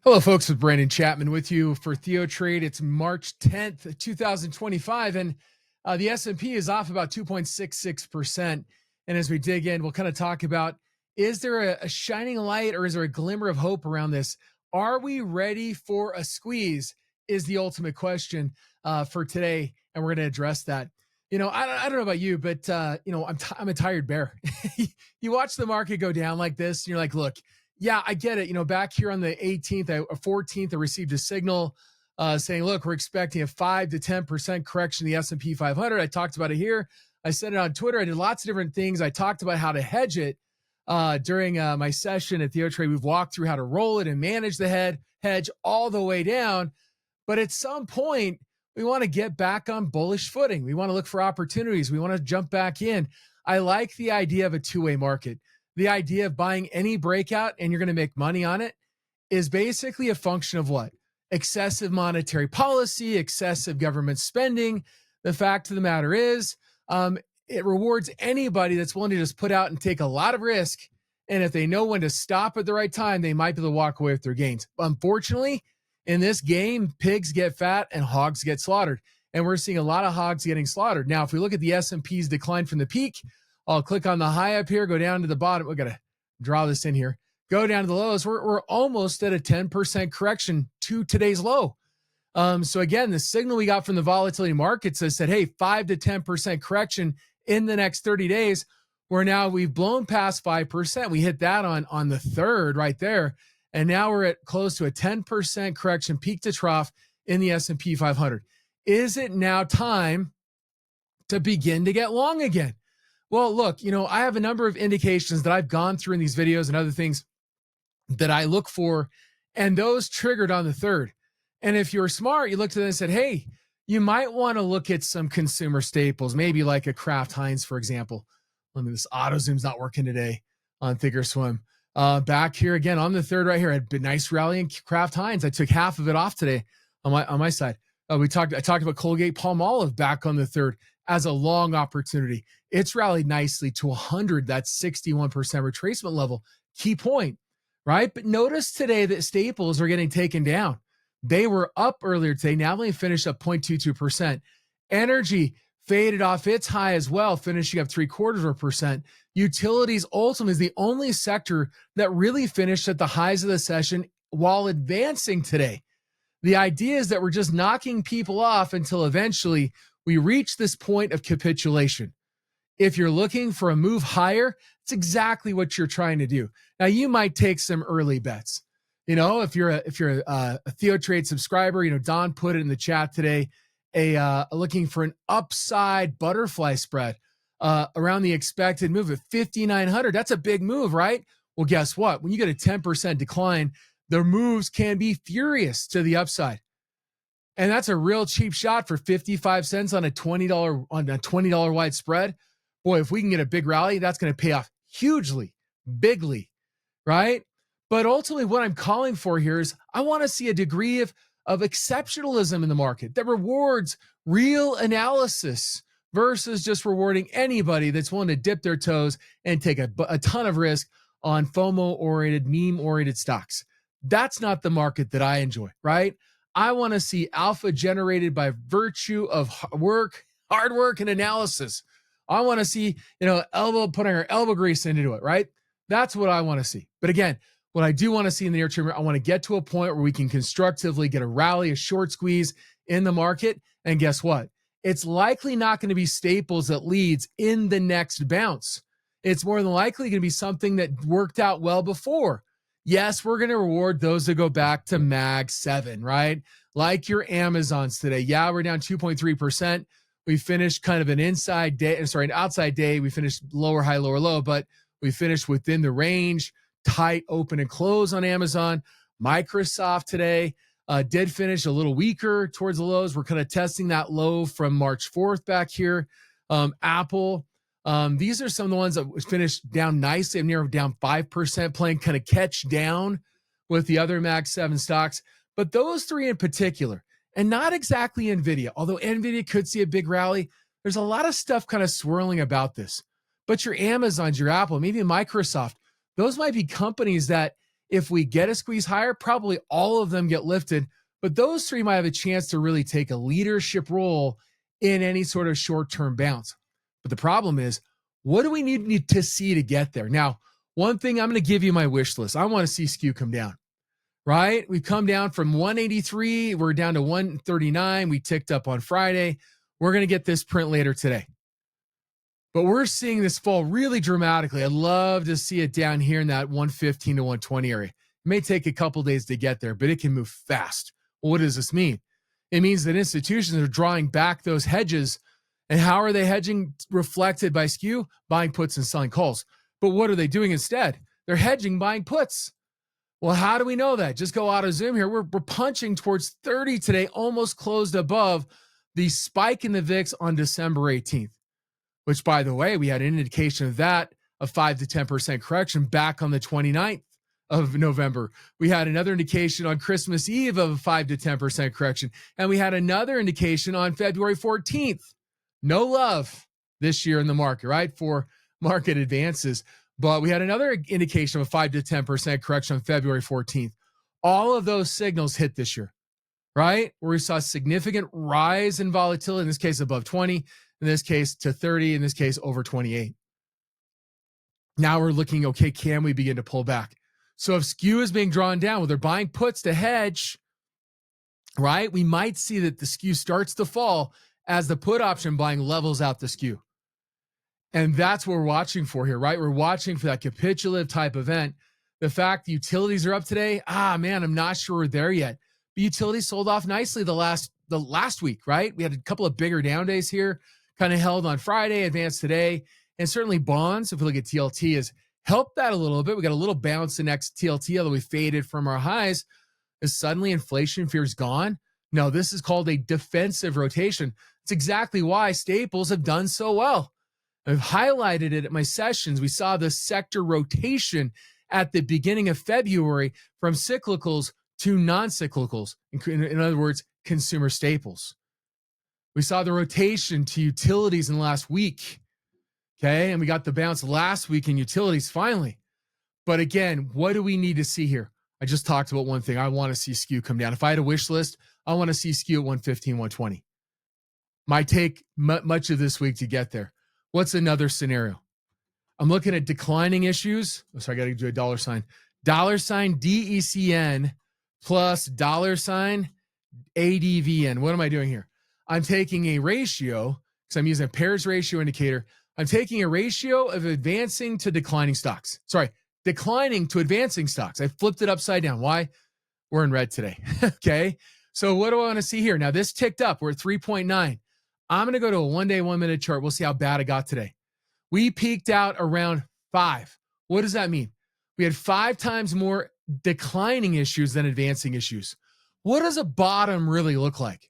Hello, folks, with Brandon Chapman with you for TheoTrade. It's March 10th, 2025, and the S&P is off about 2.66%. And as we dig in, we'll kind of talk about, is there a shining light or is there a glimmer of hope around this? Are we ready for a squeeze is the ultimate question for today, and we're going to address that. I don't know about you, but, I'm a tired bear. You watch the market go down like this, and you're like, look, yeah, I get it. Back here on the 18th, 14th, I received a signal saying, look, we're expecting a 5 to 10% correction in the S&P 500. I talked about it here. I said it on Twitter. I did lots of different things. I talked about how to hedge it during my session at TheoTrade. We've walked through how to roll it and manage the hedge all the way down. But at some point, we want to get back on bullish footing. We want to look for opportunities. We want to jump back in. I like the idea of a two-way market. The idea of buying any breakout and you're going to make money on it is basically a function of what? Excessive monetary policy, excessive government spending. The fact of the matter is, it rewards anybody that's willing to just put out and take a lot of risk. And if they know when to stop at the right time, they might be able to walk away with their gains. Unfortunately, in this game, pigs get fat and hogs get slaughtered. And we're seeing a lot of hogs getting slaughtered. Now, if we look at the S&P's decline from the peak, I'll click on the high up here, go down to the bottom. We're going to draw this in here. Go down to the lows. We're almost at a 10% correction to today's low. So again, the signal we got from the volatility markets that said, hey, 5 to 10% correction in the next 30 days. We've blown past 5%. We hit that on the 3rd right there. And now we're at close to a 10% correction peak to trough in the S&P 500. Is it now time to begin to get long again? Well, look, I have a number of indications that I've gone through in these videos and other things that I look for, and those triggered on the 3rd. And if you're smart, you looked at it and said, hey, you might want to look at some consumer staples, maybe like a Kraft Heinz, for example. This auto zoom's not working today on Thinkorswim. Back here again on the 3rd right here, I had a nice rally in Kraft Heinz. I took half of it off today on my side. I talked about Colgate Palmolive back on the 3rd as a long opportunity. It's rallied nicely to 100. That's 61% retracement level. Key point, right? But notice today that staples are getting taken down. They were up earlier today. Now they finished up 0.22%. Energy faded off its high as well, finishing up 0.75%. Utilities ultimately is the only sector that really finished at the highs of the session while advancing today. The idea is that we're just knocking people off until eventually we reach this point of capitulation. If you're looking for a move higher, it's exactly what you're trying to do. Now, you might take some early bets. If you're a TheoTrade subscriber, Don put it in the chat today, looking for an upside butterfly spread around the expected move of 5,900. That's a big move, right? Well, guess what? When you get a 10% decline, the moves can be furious to the upside. And that's a real cheap shot for 55 cents on a $20 wide spread. Boy, if we can get a big rally, that's going to pay off hugely, bigly, right? But ultimately what I'm calling for here is I want to see a degree of exceptionalism in the market that rewards real analysis versus just rewarding anybody that's willing to dip their toes and take a ton of risk on FOMO-oriented, meme-oriented stocks. That's not the market that I enjoy, right? I want to see alpha generated by virtue of hard work, and analysis. I want to see, putting our elbow grease into it, right? That's what I want to see. But again, what I do want to see in the near term, I want to get to a point where we can constructively get a rally, a short squeeze in the market. And guess what? It's likely not going to be staples that leads in the next bounce. It's more than likely going to be something that worked out well before. Yes, we're going to reward those that go back to Mag 7, right? Like your Amazons today. Yeah, we're down 2.3%. We finished kind of an outside day. We finished lower high, lower low, but we finished within the range, tight open and close on Amazon. Microsoft today did finish a little weaker towards the lows. We're kind of testing that low from March 4th back here. Apple, these are some of the ones that finished down nicely, near down 5%, playing kind of catch down with the other Mag 7 stocks. But those three in particular, and not exactly NVIDIA, although NVIDIA could see a big rally, there's a lot of stuff kind of swirling about this. But your Amazons, your Apple, maybe Microsoft, those might be companies that If we get a squeeze higher, probably all of them get lifted, but those three might have a chance to really take a leadership role in any sort of short-term bounce. But the problem is, what do we need to see to get there? Now, one thing, I'm going to give you my wish list. I want to see skew come down, right? We've come down from 183. We're down to 139. We ticked up on Friday. We're going to get this print later today. But we're seeing this fall really dramatically. I'd love to see it down here in that 115 to 120 area. It may take a couple days to get there, but it can move fast. Well, what does this mean? It means that institutions are drawing back those hedges. And how are they hedging? Reflected by skew, buying puts and selling calls. But what are they doing instead? They're hedging, buying puts. Well, how do we know that? Just go auto zoom here. We're punching towards 30 today, almost closed above the spike in the VIX on December 18th. Which, by the way, we had an indication of that, a 5 to 10% correction back on the 29th of November. We had another indication on Christmas Eve of a 5 to 10% correction. And we had another indication on February 14th. No love this year in the market, right, for market advances. But we had another indication of a 5 to 10% correction on February 14th. All of those signals hit this year, right, where we saw a significant rise in volatility, in this case above 20, in this case to 30, in this case over 28. Now we're looking, okay, can we begin to pull back? So if skew is being drawn down, well, they're buying puts to hedge, right? We might see that the skew starts to fall as the put option buying levels out the skew. And that's what we're watching for here, right? We're watching for that capitulative type event. The fact the utilities are up today, man, I'm not sure we're there yet. But utilities sold off nicely the last week, right? We had a couple of bigger down days here, kind of held on Friday, advanced today. And certainly bonds, if we look at TLT, has helped that a little bit. We got a little bounce in TLT, although we faded from our highs. Is suddenly inflation fear is gone? No, this is called a defensive rotation. It's exactly why staples have done so well. I've highlighted it at my sessions. We saw the sector rotation at the beginning of February from cyclicals to non-cyclicals. In other words, consumer staples. We saw the rotation to utilities in the last week. Okay. And we got the bounce last week in utilities finally. But again, what do we need to see here? I just talked about one thing. I want to see skew come down. If I had a wish list, I want to see skew at 115, 120. Might take much of this week to get there. What's another scenario? I'm looking at declining issues. So I got to do a dollar sign. $DECN plus $ADVN. What am I doing here? I'm taking a ratio, because I'm using a pairs ratio indicator. I'm taking a ratio of advancing to declining stocks. Sorry, declining to advancing stocks. I flipped it upside down. Why? We're in red today. Okay. So what do I want to see here? Now this ticked up. We're at 3.9. I'm going to go to a 1 day, 1 minute chart. We'll see how bad it got today. We peaked out around 5. What does that mean? We had 5 times more declining issues than advancing issues. What does a bottom really look like?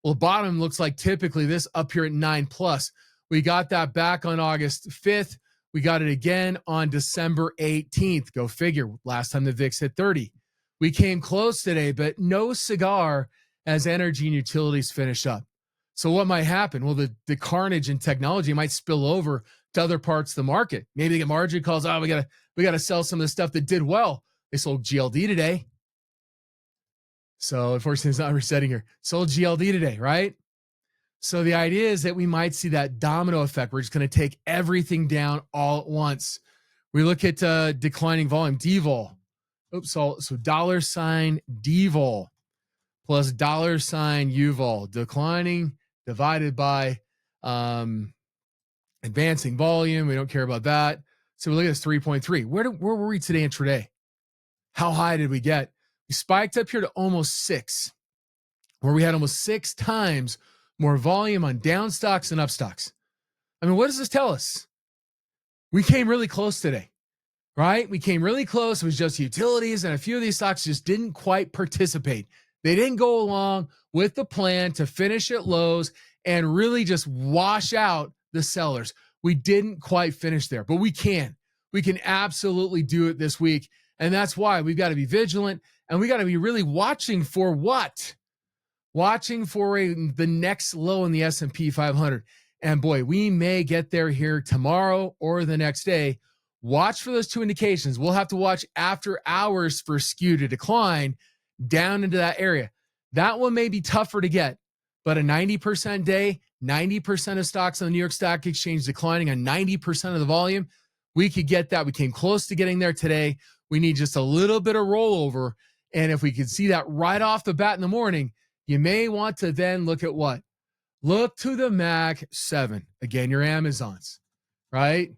Well, bottom looks like typically this up here at 9 plus. We got that back on August 5th. We got it again on December 18th. Go figure. Last time the VIX hit 30. We came close today, but no cigar as energy and utilities finish up. So what might happen? Well, the carnage in technology might spill over to other parts of the market. Maybe they get margin calls. We gotta sell some of the stuff that did well. They sold GLD today. So unfortunately, it's not resetting here. Sold GLD today, right? So the idea is that we might see that domino effect. We're just going to take everything down all at once. We look at declining volume, DVOL. Oops, so $DVOL plus $UVOL. Declining divided by advancing volume. We don't care about that. So we look at this 3.3. Where were we today intraday? How high did we get? We spiked up here to almost 6, where we had almost 6 times more volume on down stocks and up stocks. I mean, what does this tell us? We came really close today, right? We came really close. It was just utilities, and a few of these stocks just didn't quite participate. They didn't go along with the plan to finish at lows and really just wash out the sellers. We didn't quite finish there, but we can. We can absolutely do it this week. And that's why we've got to be vigilant, and we got to be really watching for what? Watching for the next low in the S&P 500. And boy, we may get there here tomorrow or the next day. Watch for those two indications. We'll have to watch after hours for skew to decline down into that area. That one may be tougher to get, but a 90% day, 90% of stocks on the New York Stock Exchange declining on 90% of the volume, we could get that. We came close to getting there today. We need just a little bit of rollover. And if we could see that right off the bat in the morning, you may want to then look at what? Look to the MAC 7. Again, your Amazons, right?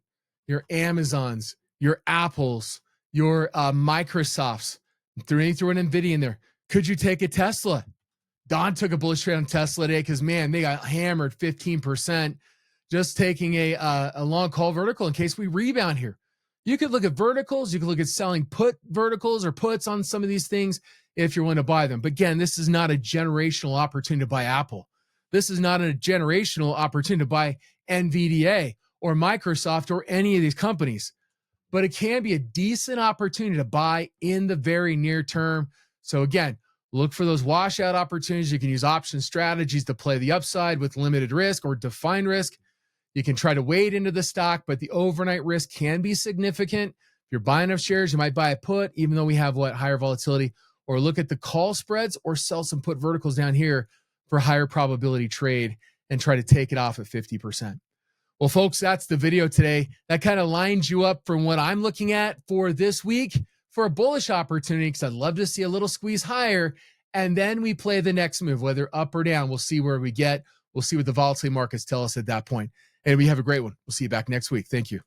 Your Amazons, your Apples, your Microsofts. Threw an NVIDIA in there. Could you take a Tesla? Don took a bullish trade on Tesla today because, man, they got hammered 15%. Just taking a long call vertical in case we rebound here. You could look at verticals. You could look at selling put verticals or puts on some of these things if you want to buy them. But again, this is not a generational opportunity to buy Apple. This is not a generational opportunity to buy NVDA or Microsoft or any of these companies. But it can be a decent opportunity to buy in the very near term. So again, look for those washout opportunities. You can use option strategies to play the upside with limited risk or defined risk. You can try to wade into the stock, but the overnight risk can be significant. If you're buying enough shares, you might buy a put, even though we have higher volatility, or look at the call spreads or sell some put verticals down here for higher probability trade and try to take it off at 50%. Well, folks, that's the video today. That kind of lines you up from what I'm looking at for this week for a bullish opportunity, because I'd love to see a little squeeze higher. And then we play the next move, whether up or down. We'll see where we get. We'll see what the volatility markets tell us at that point. And we have a great one. We'll see you back next week. Thank you.